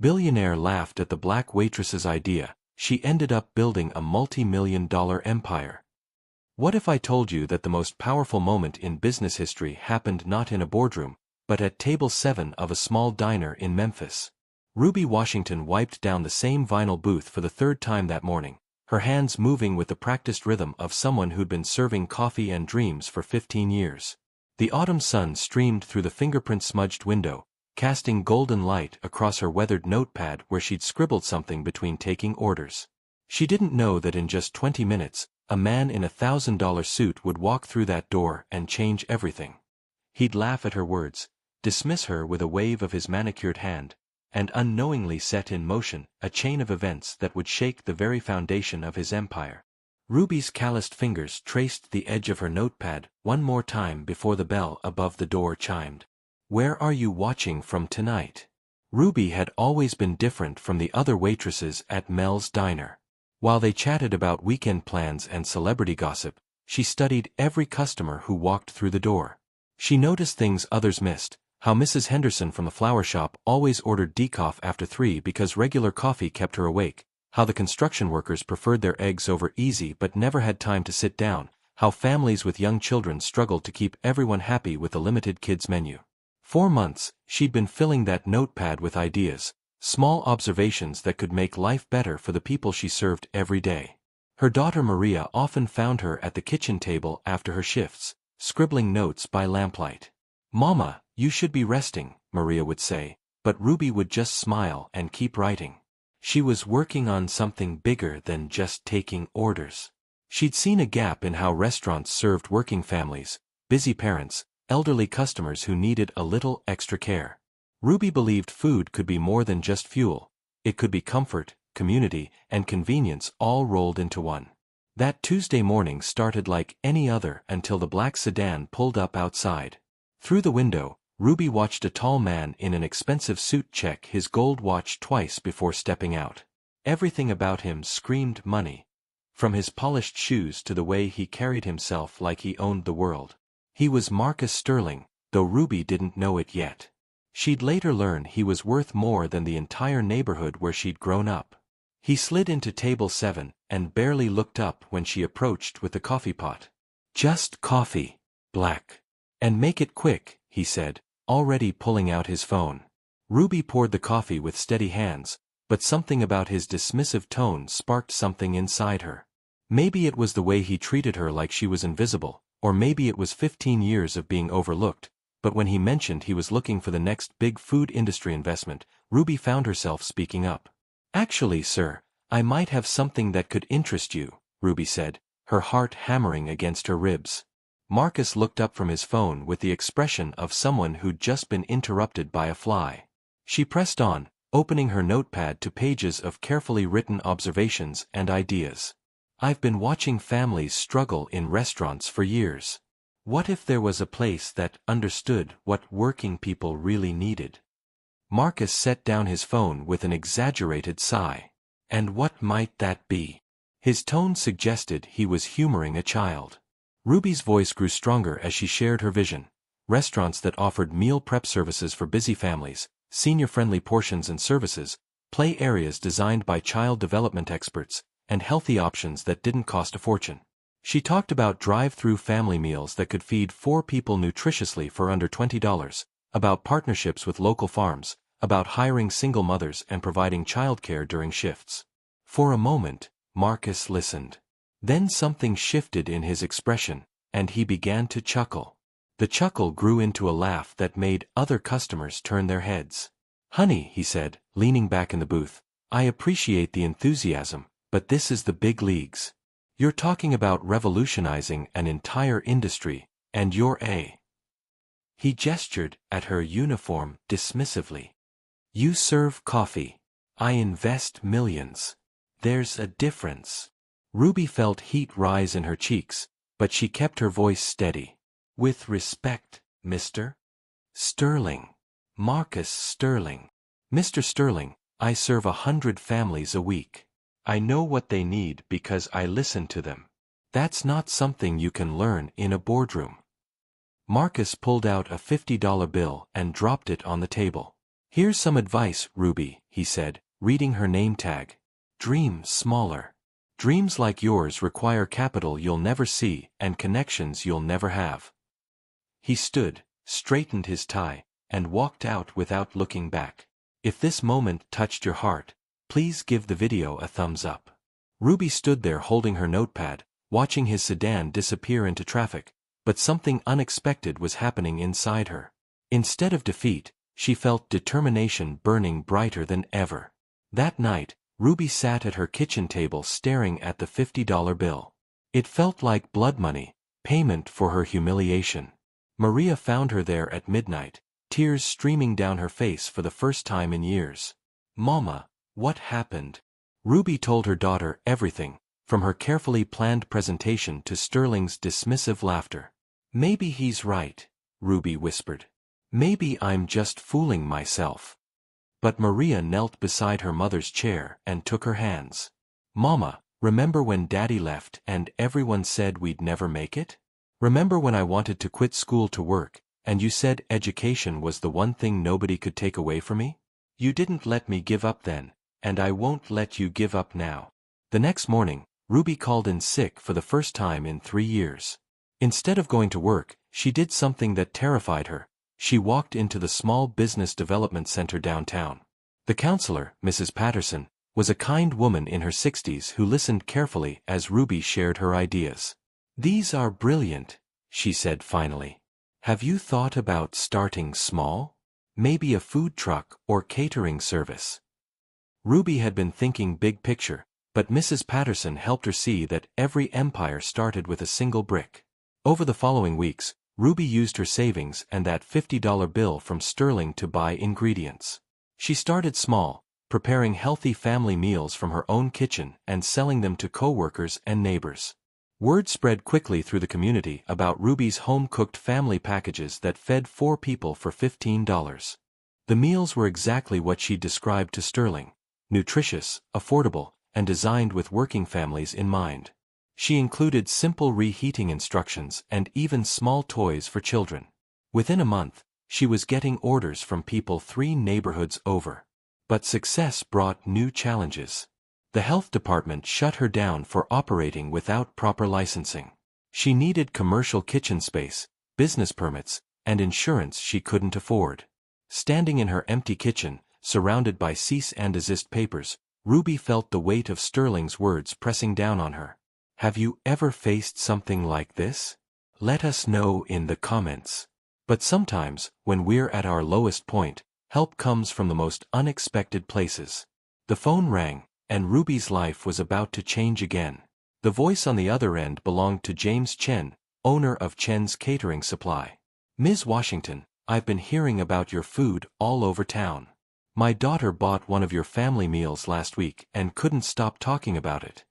Billionaire laughed at the black waitress's idea. She ended up building a multi-million-dollar empire. What if I told you that the most powerful moment in business history happened not in a boardroom, but at table 7 of a small diner in Memphis? Ruby Washington wiped down the same vinyl booth for the third time that morning, her hands moving with the practiced rhythm of someone who'd been serving coffee and dreams for 15 years. The autumn sun streamed through the fingerprint-smudged window, casting golden light across her weathered notepad where she'd scribbled something between taking orders. She didn't know that in just 20 minutes, a man in a $1,000 suit would walk through that door and change everything. He'd laugh at her words, dismiss her with a wave of his manicured hand, and unknowingly set in motion a chain of events that would shake the very foundation of his empire. Ruby's calloused fingers traced the edge of her notepad one more time before the bell above the door chimed. "Where are you watching from tonight?" Ruby had always been different from the other waitresses at Mel's diner. While they chatted about weekend plans and celebrity gossip, she studied every customer who walked through the door. She noticed things others missed, how Mrs. Henderson from the flower shop always ordered decaf after 3 because regular coffee kept her awake, how the construction workers preferred their eggs over easy but never had time to sit down, how families with young children struggled to keep everyone happy with a limited kids menu. 4 months, she'd been filling that notepad with ideas, small observations that could make life better for the people she served every day. Her daughter Maria often found her at the kitchen table after her shifts, scribbling notes by lamplight. "Mama, you should be resting," Maria would say, but Ruby would just smile and keep writing. She was working on something bigger than just taking orders. She'd seen a gap in how restaurants served working families, busy parents, elderly customers who needed a little extra care. Ruby believed food could be more than just fuel. It could be comfort, community, and convenience all rolled into one. That Tuesday morning started like any other until the black sedan pulled up outside. Through the window, Ruby watched a tall man in an expensive suit check his gold watch twice before stepping out. Everything about him screamed money. From his polished shoes to the way he carried himself like he owned the world. He was Marcus Sterling, though Ruby didn't know it yet. She'd later learn he was worth more than the entire neighborhood where she'd grown up. He slid into table 7 and barely looked up when she approached with the coffee pot. "Just coffee, black. And make it quick," he said, already pulling out his phone. Ruby poured the coffee with steady hands, but something about his dismissive tone sparked something inside her. Maybe it was the way he treated her like she was invisible, or maybe it was 15 years of being overlooked, but when he mentioned he was looking for the next big food industry investment, Ruby found herself speaking up. "Actually, sir, I might have something that could interest you," Ruby said, her heart hammering against her ribs. Marcus looked up from his phone with the expression of someone who'd just been interrupted by a fly. She pressed on, opening her notepad to pages of carefully written observations and ideas. "I've been watching families struggle in restaurants for years. What if there was a place that understood what working people really needed?" Marcus set down his phone with an exaggerated sigh. "And what might that be?" His tone suggested he was humoring a child. Ruby's voice grew stronger as she shared her vision. Restaurants that offered meal prep services for busy families, senior-friendly portions and services, play areas designed by child development experts, and healthy options that didn't cost a fortune. She talked about drive-through family meals that could feed 4 people nutritiously for under $20, about partnerships with local farms, about hiring single mothers and providing childcare during shifts. For a moment, Marcus listened. Then something shifted in his expression, and he began to chuckle. The chuckle grew into a laugh that made other customers turn their heads. "Honey," he said, leaning back in the booth, "I appreciate the enthusiasm, but this is the big leagues. You're talking about revolutionizing an entire industry, and you're a..." He gestured at her uniform dismissively. "You serve coffee. I invest millions. There's a difference." Ruby felt heat rise in her cheeks, but she kept her voice steady. "With respect, Mr. Sterling. Marcus Sterling. Mr. Sterling, I serve 100 families a week. I know what they need because I listen to them. That's not something you can learn in a boardroom." Marcus pulled out a $50 bill and dropped it on the table. "Here's some advice, Ruby," he said, reading her name tag. "Dream smaller. Dreams like yours require capital you'll never see and connections you'll never have." He stood, straightened his tie, and walked out without looking back. If this moment touched your heart, please give the video a thumbs up. Ruby stood there holding her notepad, watching his sedan disappear into traffic, but something unexpected was happening inside her. Instead of defeat, she felt determination burning brighter than ever. That night, Ruby sat at her kitchen table staring at the $50 bill. It felt like blood money, payment for her humiliation. Maria found her there at midnight, tears streaming down her face for the first time in years. "Mama, what happened?" Ruby told her daughter everything, from her carefully planned presentation to Sterling's dismissive laughter. "Maybe he's right," Ruby whispered. "Maybe I'm just fooling myself." But Maria knelt beside her mother's chair and took her hands. "Mama, remember when Daddy left and everyone said we'd never make it? Remember when I wanted to quit school to work, and you said education was the one thing nobody could take away from me? You didn't let me give up then, and I won't let you give up now." The next morning, Ruby called in sick for the first time in 3 years. Instead of going to work, she did something that terrified her. She walked into the Small Business Development Center downtown. The counselor, Mrs. Patterson, was a kind woman in her 60s who listened carefully as Ruby shared her ideas. "These are brilliant," she said finally. "Have you thought about starting small? Maybe a food truck or catering service?" Ruby had been thinking big picture, but Mrs. Patterson helped her see that every empire started with a single brick. Over the following weeks, Ruby used her savings and that $50 bill from Sterling to buy ingredients. She started small, preparing healthy family meals from her own kitchen and selling them to co-workers and neighbors. Word spread quickly through the community about Ruby's home-cooked family packages that fed 4 people for $15. The meals were exactly what she described to Sterling: nutritious, affordable, and designed with working families in mind. She included simple reheating instructions and even small toys for children. Within a month, she was getting orders from people 3 neighborhoods over. But success brought new challenges. The health department shut her down for operating without proper licensing. She needed commercial kitchen space, business permits, and insurance she couldn't afford. Standing in her empty kitchen, surrounded by cease and desist papers, Ruby felt the weight of Sterling's words pressing down on her. Have you ever faced something like this? Let us know in the comments. But sometimes, when we're at our lowest point, help comes from the most unexpected places. The phone rang, and Ruby's life was about to change again. The voice on the other end belonged to James Chen, owner of Chen's Catering Supply. "Ms. Washington, I've been hearing about your food all over town. My daughter bought one of your family meals last week and couldn't stop talking about it."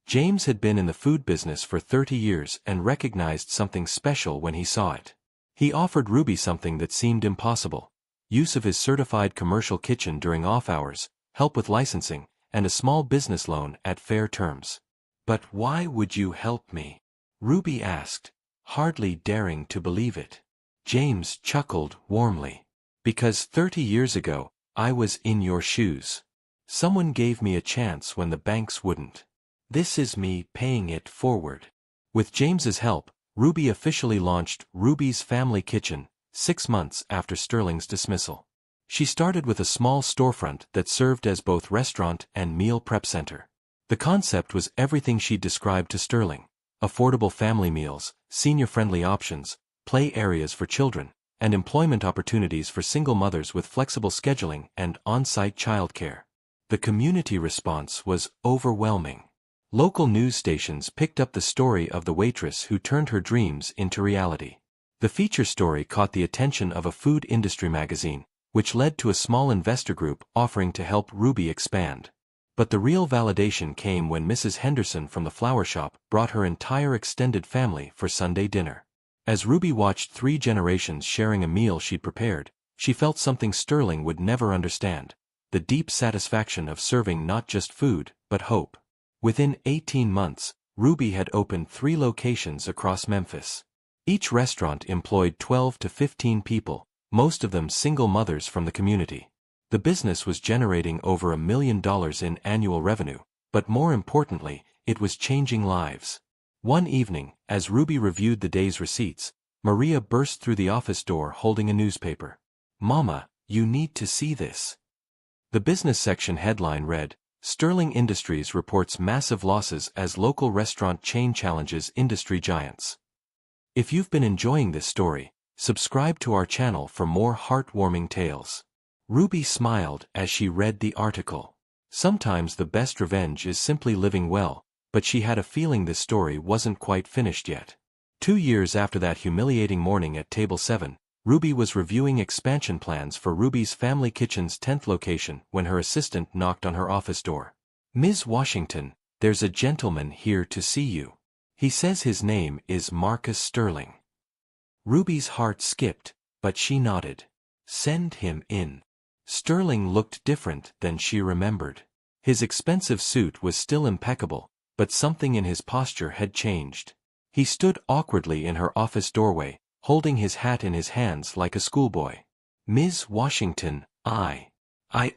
James had been in the food business for 30 years and recognized something special when he saw it. He offered Ruby something that seemed impossible: use of his certified commercial kitchen during off-hours, help with licensing, and a small business loan at fair terms. "But why would you help me?" Ruby asked, hardly daring to believe it. James chuckled warmly. "Because 30 years ago, I was in your shoes. Someone gave me a chance when the banks wouldn't. This is me paying it forward." With James's help, Ruby officially launched Ruby's Family Kitchen, 6 months after Sterling's dismissal. She started with a small storefront that served as both restaurant and meal prep center. The concept was everything she described to Sterling: affordable family meals, senior-friendly options, play areas for children, and employment opportunities for single mothers with flexible scheduling and on-site childcare. The community response was overwhelming. Local news stations picked up the story of the waitress who turned her dreams into reality. The feature story caught the attention of a food industry magazine, which led to a small investor group offering to help Ruby expand. But the real validation came when Mrs. Henderson from the flower shop brought her entire extended family for Sunday dinner. As Ruby watched 3 generations sharing a meal she'd prepared, she felt something Sterling would never understand: the deep satisfaction of serving not just food, but hope. Within 18 months, Ruby had opened 3 locations across Memphis. Each restaurant employed 12 to 15 people, most of them single mothers from the community. The business was generating over $1 million in annual revenue, but more importantly, it was changing lives. One evening, as Ruby reviewed the day's receipts, Maria burst through the office door holding a newspaper. "Mama, you need to see this." The business section headline read, "Sterling Industries reports massive losses as local restaurant chain challenges industry giants." If you've been enjoying this story, subscribe to our channel for more heartwarming tales. Ruby smiled as she read the article. Sometimes the best revenge is simply living well, but she had a feeling this story wasn't quite finished yet. 2 years after that humiliating morning at Table 7, Ruby was reviewing expansion plans for Ruby's Family Kitchen's 10th location when her assistant knocked on her office door. "Ms. Washington, there's a gentleman here to see you. He says his name is Marcus Sterling." Ruby's heart skipped, but she nodded. "Send him in." Sterling looked different than she remembered. His expensive suit was still impeccable, but something in his posture had changed. He stood awkwardly in her office doorway, holding his hat in his hands like a schoolboy. "Ms. Washington, I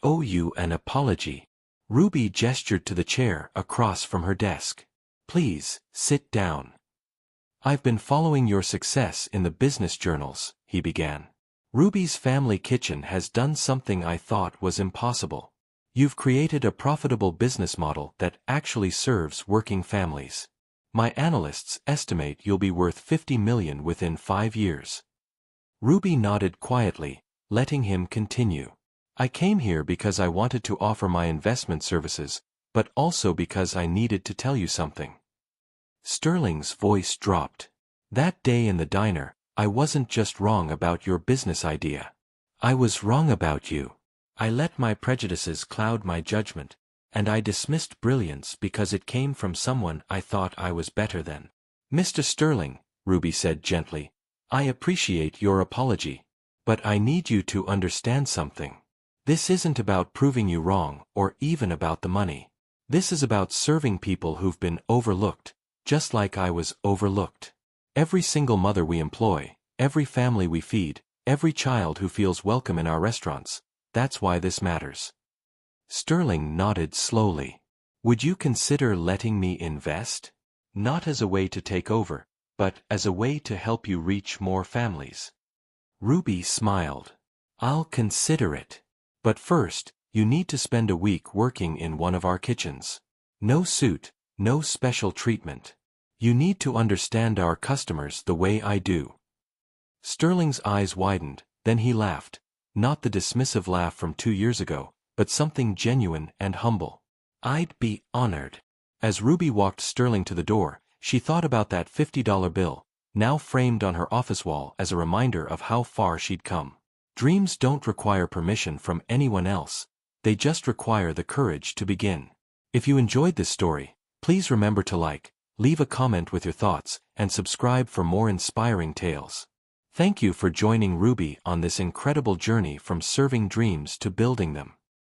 owe you an apology." Ruby gestured to the chair across from her desk. "Please, sit down." "I've been following your success in the business journals," he began. "Ruby's Family Kitchen has done something I thought was impossible. You've created a profitable business model that actually serves working families. My analysts estimate you'll be worth $50 million within 5 years." Ruby nodded quietly, letting him continue. "I came here because I wanted to offer my investment services, but also because I needed to tell you something." Sterling's voice dropped. "That day in the diner, I wasn't just wrong about your business idea. I was wrong about you. I let my prejudices cloud my judgment, and I dismissed brilliance because it came from someone I thought I was better than." "Mr. Sterling," Ruby said gently, "I appreciate your apology, but I need you to understand something. This isn't about proving you wrong or even about the money. This is about serving people who've been overlooked, just like I was overlooked. Every single mother we employ, every family we feed, every child who feels welcome in our restaurants, that's why this matters." Sterling nodded slowly. "Would you consider letting me invest? Not as a way to take over, but as a way to help you reach more families." Ruby smiled. "I'll consider it. But first, you need to spend a week working in one of our kitchens. No suit, no special treatment. You need to understand our customers the way I do." Sterling's eyes widened, then he laughed, not the dismissive laugh from 2 years ago, but something genuine and humble. "I'd be honored." As Ruby walked Sterling to the door, she thought about that $50 bill, now framed on her office wall as a reminder of how far she'd come. Dreams don't require permission from anyone else, they just require the courage to begin. If you enjoyed this story, please remember to like, leave a comment with your thoughts, and subscribe for more inspiring tales. Thank you for joining Ruby on this incredible journey from serving dreams to building them.